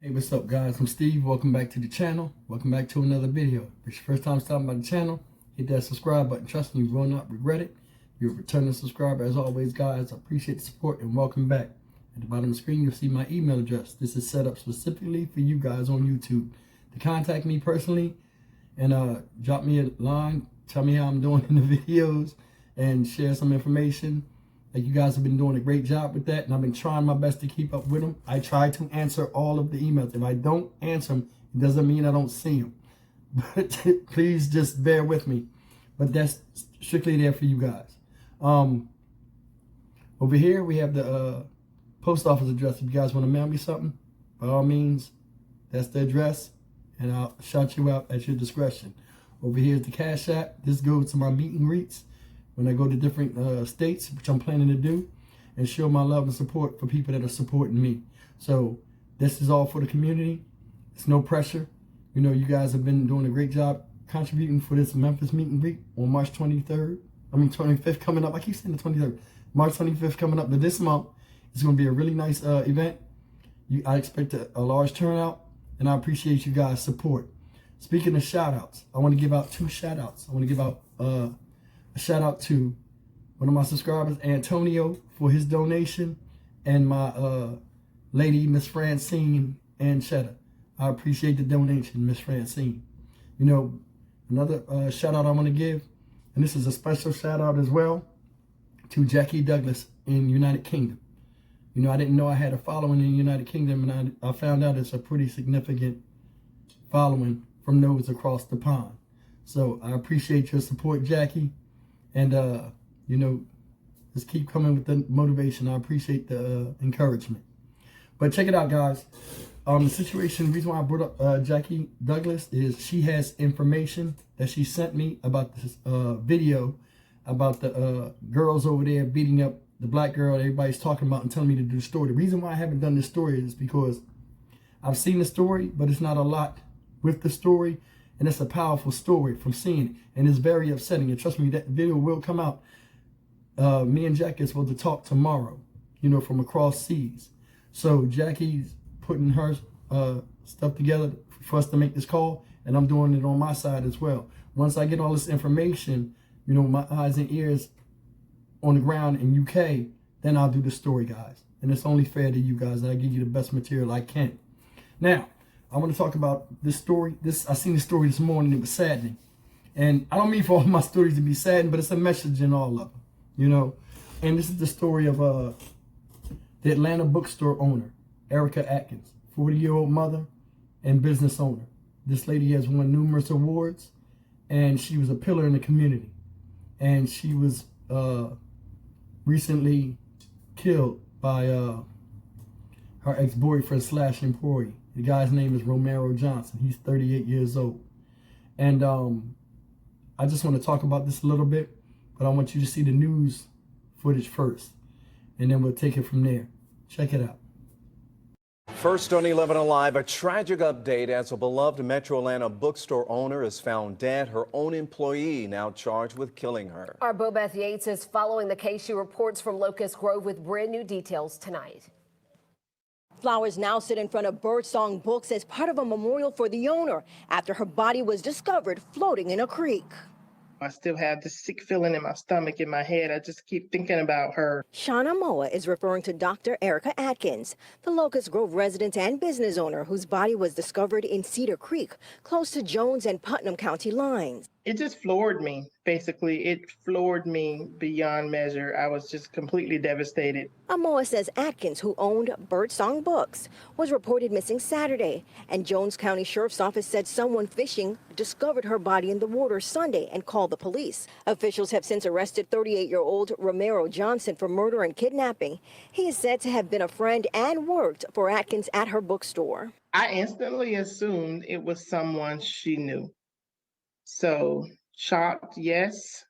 Hey, what's up guys? I'm Steve. Welcome back to the channel. Welcome back to another video. If it's your first time stopping by the channel, hit that subscribe button. Trust me, you will not regret it. You're a returning subscriber. As always, guys, I appreciate the support and welcome back. At the bottom of the screen, you'll see my email address. This is set up specifically for you guys on YouTube to contact me personally and drop me a line, tell me how I'm doing in the videos, and share some information. Like, you guys have been doing a great job with that, and I've been trying my best to keep up with them. I try to answer all of the emails. If I don't answer them, it doesn't mean I don't see them. But please just bear with me. But that's strictly there for you guys. Over here, we have the post office address. If you guys want to mail me something, by all means, that's the address, and I'll shout you out at your discretion. Over here is the Cash App. This goes to my meet and greets when I go to different states, which I'm planning to do, and show my love and support for people that are supporting me. So this is all for the community. It's no pressure. You know, you guys have been doing a great job contributing for this Memphis meet and greet on March 25th coming up. I keep saying the 23rd. March 25th coming up, but this month it's going to be a really nice event. I expect a large turnout, and I appreciate you guys' support. Speaking of shout outs, I want to give out 2 shout outs. I want to give out a shout out to one of my subscribers, Antonio, for his donation, and my lady, Miss Francine and Cheddar. I appreciate the donation, Miss Francine. You know, another shout out I want to give, and this is a special shout out as well, to Jackie Douglas in United Kingdom. You know, I didn't know I had a following in the United Kingdom, and I found out it's a pretty significant following from those across the pond. So I appreciate your support, Jackie. And, you know, just keep coming with the motivation. I appreciate the encouragement. But check it out, guys. The situation, the reason why I brought up Jackie Douglas is she has information that she sent me about this video about the girls over there beating up the black girl that everybody's talking about and telling me to do the story. The reason why I haven't done this story is because I've seen the story, but it's not a lot with the story. And it's a powerful story from seeing it. And it's very upsetting. And trust me, that video will come out. Me and Jackie are supposed to talk tomorrow, you know, from across seas. So Jackie's putting her stuff together for us to make this call. And I'm doing it on my side as well. Once I get all this information, you know, my eyes and ears on the ground in UK, then I'll do the story, guys. And it's only fair to you guys that I give you the best material I can. Now, I want to talk about this story. I seen this story this morning. It was saddening. And I don't mean for all my stories to be saddening, but it's a message in all of them, you know. And this is the story of the Atlanta bookstore owner, Erica Atkins, 40-year-old mother and business owner. This lady has won numerous awards, and she was a pillar in the community. And she was recently killed by her ex-boyfriend / employee. The guy's name is Romero Johnson. He's 38 years old. And I just want to talk about this a little bit, but I want you to see the news footage first, and then we'll take it from there. Check it out. First on 11 Alive, a tragic update as a beloved Metro Atlanta bookstore owner is found dead. Her own employee now charged with killing her. Our Bobeth Yates is following the case. She reports from Locust Grove with brand new details tonight. Flowers now sit in front of Birdsong Books as part of a memorial for the owner after her body was discovered floating in a creek. I still have this sick feeling in my stomach, in my head. I just keep thinking about her. Shauna Moa is referring to Dr. Erica Atkins, the Locust Grove resident and business owner whose body was discovered in Cedar Creek, close to Jones and Putnam County lines. It just floored me, basically. It floored me beyond measure. I was just completely devastated. Amoa says Atkins, who owned Birdsong Books, was reported missing Saturday, and Jones County Sheriff's Office said someone fishing discovered her body in the water Sunday and called the police. Officials have since arrested 38-year-old Romero Johnson for murder and kidnapping. He is said to have been a friend and worked for Atkins at her bookstore. I instantly assumed it was someone she knew. So shocked, yes.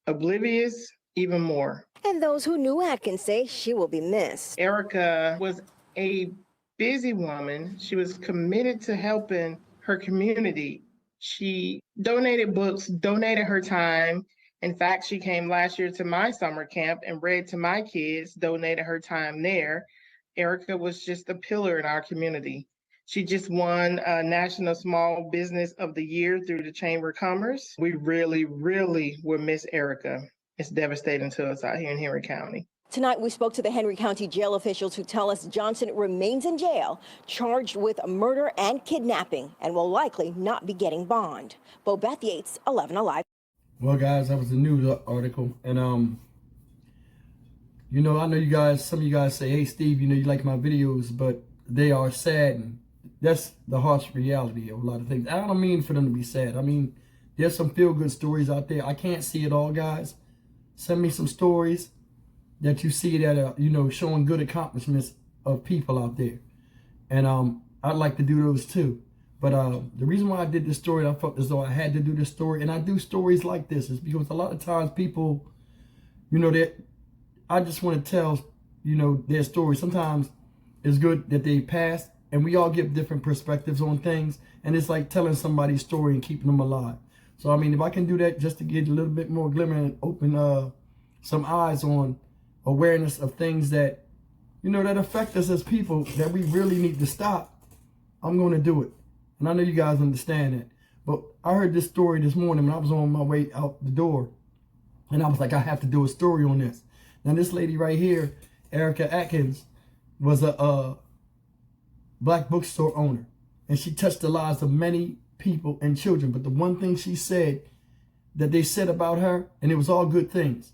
Oblivious, even more. And those who knew Atkins say she will be missed. Erica was a busy woman. She was committed to helping her community. She donated books, donated her time. In fact, she came last year to my summer camp and read to my kids, donated her time there. Erica was just a pillar in our community. She just won National Small Business of the Year through the Chamber of Commerce. We really, really will miss Erica. It's devastating to us out here in Henry County. Tonight, we spoke to the Henry County jail officials who tell us Johnson remains in jail, charged with murder and kidnapping, and will likely not be getting bond. Bo Beth Yates, 11 Alive. Well, guys, that was a news article. And, you know, I know you guys, some of you guys say, hey, Steve, you know, you like my videos, but they are sad. And that's the harsh reality of a lot of things. I don't mean for them to be sad. I mean, there's some feel-good stories out there. I can't see it all, guys. Send me some stories that you see that are, you know, showing good accomplishments of people out there. And I'd like to do those too. But the reason why I did this story, I felt as though I had to do this story, and I do stories like this, is because a lot of times people, you know, that I just want to tell, you know, their story. Sometimes it's good that they passed, and we all give different perspectives on things, and it's like telling somebody's story and keeping them alive. So, I mean, if I can do that just to get a little bit more glimmer and open some eyes on awareness of things that, you know, that affect us as people that we really need to stop, I'm going to do it. And I know you guys understand that. But I heard this story this morning when I was on my way out the door. And I was like, I have to do a story on this. Now, this lady right here, Erica Atkins, was a black bookstore owner. And she touched the lives of many people and children. But the one thing she said that they said about her, and it was all good things.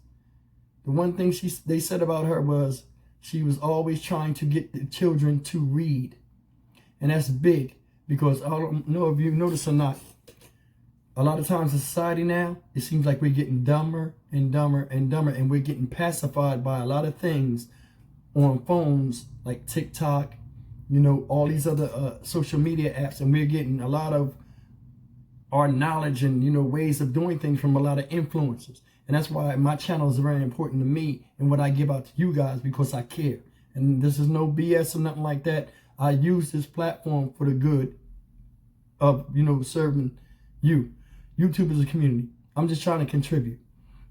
The one thing they said about her was she was always trying to get the children to read. And that's big, because I don't know if you notice or not, a lot of times in society now, it seems like we're getting dumber and dumber and dumber, and we're getting pacified by a lot of things on phones like TikTok, you know, all these other social media apps, and we're getting a lot of our knowledge and, you know, ways of doing things from a lot of influencers. And that's why my channel is very important to me and what I give out to you guys, because I care. And this is no BS or nothing like that. I use this platform for the good of, you know, serving you. YouTube is a community. I'm just trying to contribute.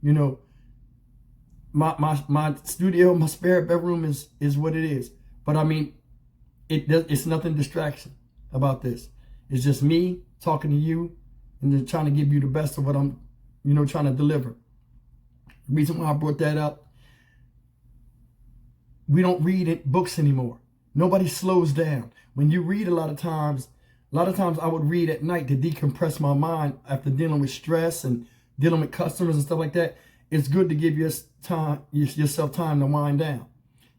You know, my studio, my spare bedroom is what it is. But I mean, it's nothing distraction about this. It's just me talking to you and just trying to give you the best of what I'm, you know, trying to deliver. The reason why I brought that up, we don't read books anymore. Nobody slows down. When you read a lot of times I would read at night to decompress my mind after dealing with stress and dealing with customers and stuff like that. It's good to give yourself time to wind down.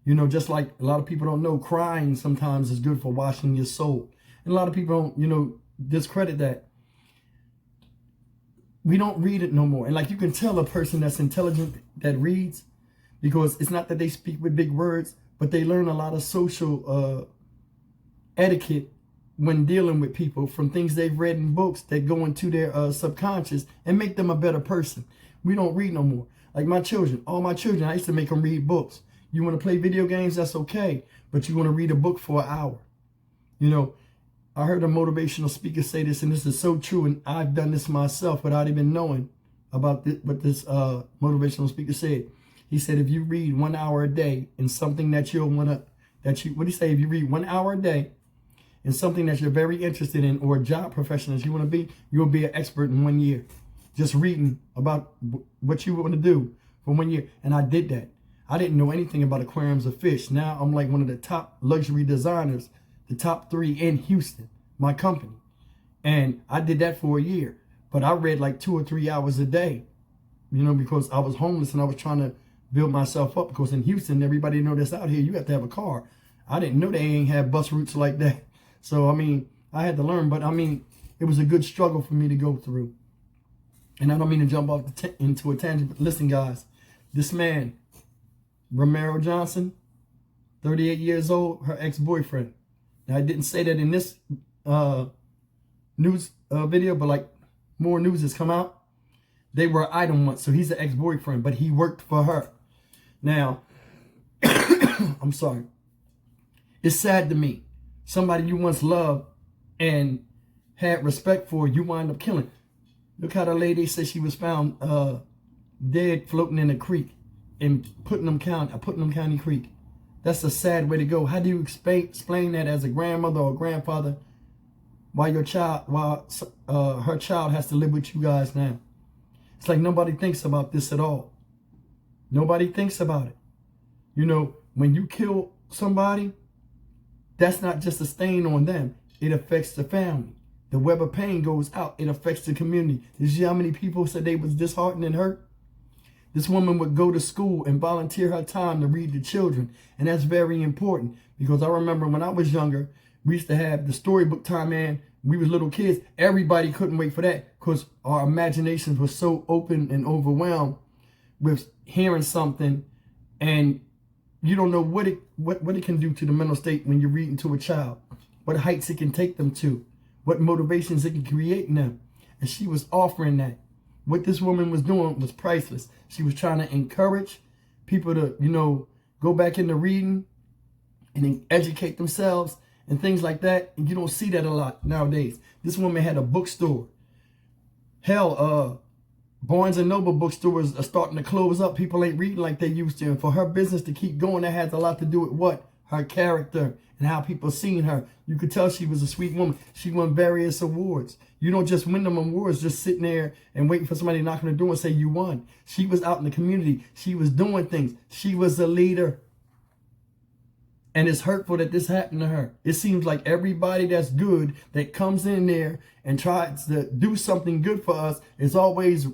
You know, just like a lot of people don't know, crying sometimes is good for washing your soul. And a lot of people don't, you know, discredit that. We don't read it no more. And like, you can tell a person that's intelligent that reads, because it's not that they speak with big words, but they learn a lot of social etiquette when dealing with people from things they've read in books that go into their subconscious and make them a better person. We don't read no more. Like my children, all my children, I used to make them read books. You want to play video games, that's okay, but you want to read a book for an hour. You know, I heard a motivational speaker say this, and this is so true, and I've done this myself without even knowing about what this motivational speaker said. He said, if you read 1 hour a day in something that you'll want to, what do you say? If you read 1 hour a day in something that you're very interested in, or a job profession that you want to be, you'll be an expert in 1 year. Just reading about what you want to do for 1 year. And I did that. I didn't know anything about aquariums of fish. Now I'm like one of the top luxury designers, the top 3 in Houston, my company. And I did that for a year. But I read like 2 or 3 hours a day, you know, because I was homeless and I was trying to build myself up. Because in Houston, everybody know this out here, you have to have a car. I didn't know they ain't have bus routes like that. So, I mean, I had to learn. But, I mean, it was a good struggle for me to go through. And I don't mean to jump off into a tangent, but listen, guys. This man, Romero Johnson, 38 years old, her ex-boyfriend. Now, I didn't say that in this news video, but like more news has come out. They were an item once, so he's an ex-boyfriend, but he worked for her. Now, I'm sorry. It's sad to me. Somebody you once loved and had respect for, you wind up killing. Look how the lady said she was found dead floating in a creek in Putnam County Creek. That's a sad way to go. How do you explain that as a grandmother or grandfather while her child has to live with you guys now? It's like nobody thinks about this at all. Nobody thinks about it. You know, when you kill somebody, that's not just a stain on them. It affects the family. The web of pain goes out. It affects the community. Did you see how many people said they was disheartened and hurt? This woman would go to school and volunteer her time to read to children. And that's very important, because I remember when I was younger, we used to have the storybook time, man. We was little kids. Everybody couldn't wait for that because our imaginations were so open and overwhelmed with hearing something, and you don't know what it can do to the mental state when you're reading to a child, what heights it can take them to, what motivations it can create in them. And she was offering that. What this woman was doing was priceless. She was trying to encourage people to, you know, go back into reading and educate themselves and things like that. And you don't see that a lot nowadays. This woman had a bookstore. Hell, Barnes and Noble bookstores are starting to close up. People ain't reading like they used to. And for her business to keep going, that has a lot to do with what? Her character and how people seen her. You could tell she was a sweet woman. She won various awards. You don't just win them awards just sitting there and waiting for somebody to knock on the door and say you won. She was out in the community. She was doing things. She was a leader. And it's hurtful that this happened to her. It seems like everybody that's good that comes in there and tries to do something good for us is always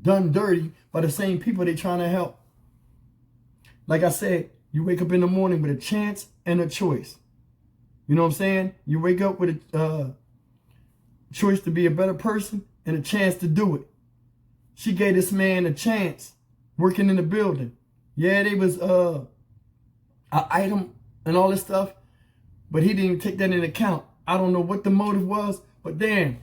done dirty by the same people they trying to help. Like I said, you wake up in the morning with a chance and a choice. You know what I'm saying? You wake up with a choice to be a better person and a chance to do it. She gave this man a chance working in the building. Yeah, they was an item and all this stuff, but he didn't even take that into account. I don't know what the motive was, but damn,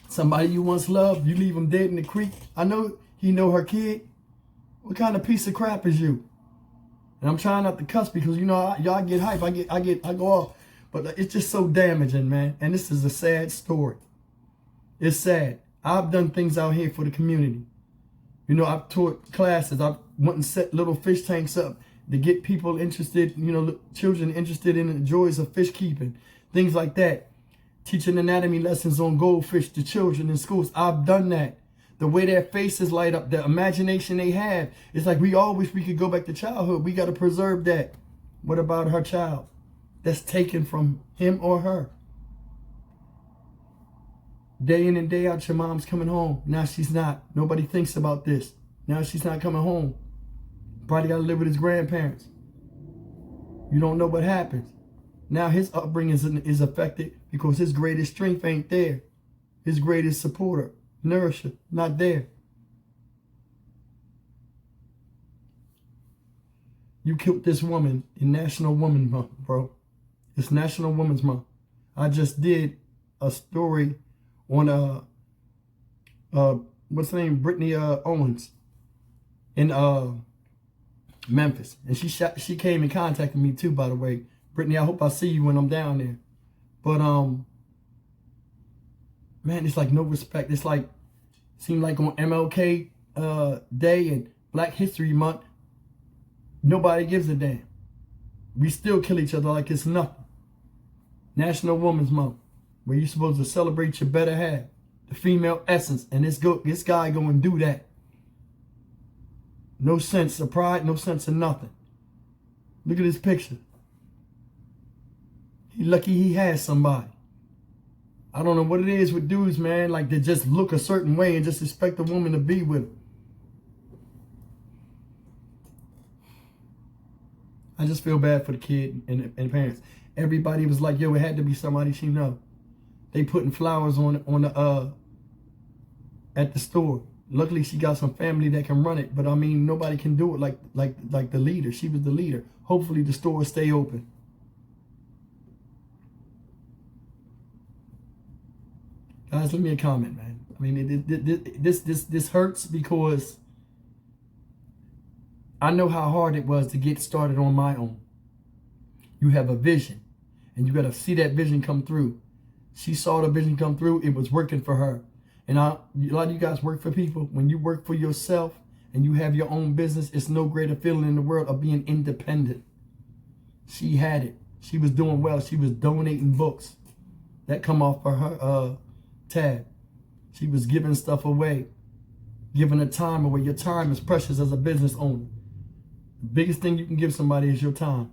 somebody you once loved, you leave him dead in the creek. I know he know her kid. What kind of piece of crap is you? And I'm trying not to cuss because, you know, y'all get hype. I go off. But it's just so damaging, man. And this is a sad story. It's sad. I've done things out here for the community. You know, I've taught classes. I've went and set little fish tanks up to get people interested, you know, children interested in the joys of fish keeping. Things like that. Teaching anatomy lessons on goldfish to children in schools. I've done that. The way their faces light up, the imagination they have. It's like we all wish we could go back to childhood. We got to preserve that. What about her child? That's taken from him or her. Day in and day out, your mom's coming home. Now she's not. Nobody thinks about this. Now she's not coming home. Probably got to live with his grandparents. You don't know what happens. Now his upbringing is affected because his greatest strength ain't there. His greatest supporter, nourisher, not there. You killed this woman in National Women's Month, bro. It's National Women's Month. I just did a story on what's her name, Brittany Owens in Memphis, and she came and contacted me too. By the way, Brittany, I hope I see you when I'm down there. But man, it's like no respect. It's like seemed like on MLK Day and Black History Month, nobody gives a damn. We still kill each other like it's nothing. National Women's Month, where you're supposed to celebrate your better half, the female essence, and this guy go and do that. No sense of pride, no sense of nothing. Look at this picture. He lucky he has somebody. I don't know what it is with dudes, man, like they just look a certain way and just expect a woman to be with them. I just feel bad for the kid and the parents. Everybody was like, yo, it had to be somebody she know. They putting flowers on the at the store. Luckily, she got some family that can run it, but I mean, nobody can do it like the leader. She was the leader. Hopefully, the store will stay open. Guys, leave me a comment, man. I mean, this hurts because I know how hard it was to get started on my own. You have a vision, and you got to see that vision come through. She saw the vision come through. It was working for her. And a lot of you guys work for people. When you work for yourself and you have your own business, it's no greater feeling in the world of being independent. She had it. She was doing well. She was donating books. That come off of her tab. She was giving stuff away. Giving her time away. Your time is precious as a business owner. The biggest thing you can give somebody is your time.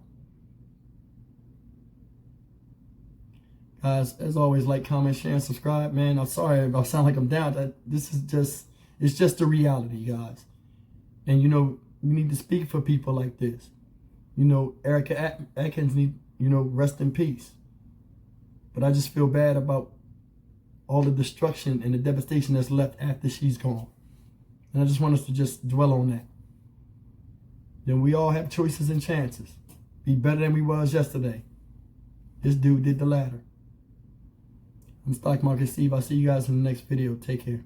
Guys, as always, like, comment, share, and subscribe. Man, I'm sorry if I sound like I'm down. This is just, it's just the reality, guys. And, you know, we need to speak for people like this. You know, Erica Atkins need, you know, rest in peace. But I just feel bad about all the destruction and the devastation that's left after she's gone. And I just want us to just dwell on that. Then we all have choices and chances. Be better than we was yesterday. This dude did the latter. I'm Stock Market Steve. I'll see you guys in the next video. Take care.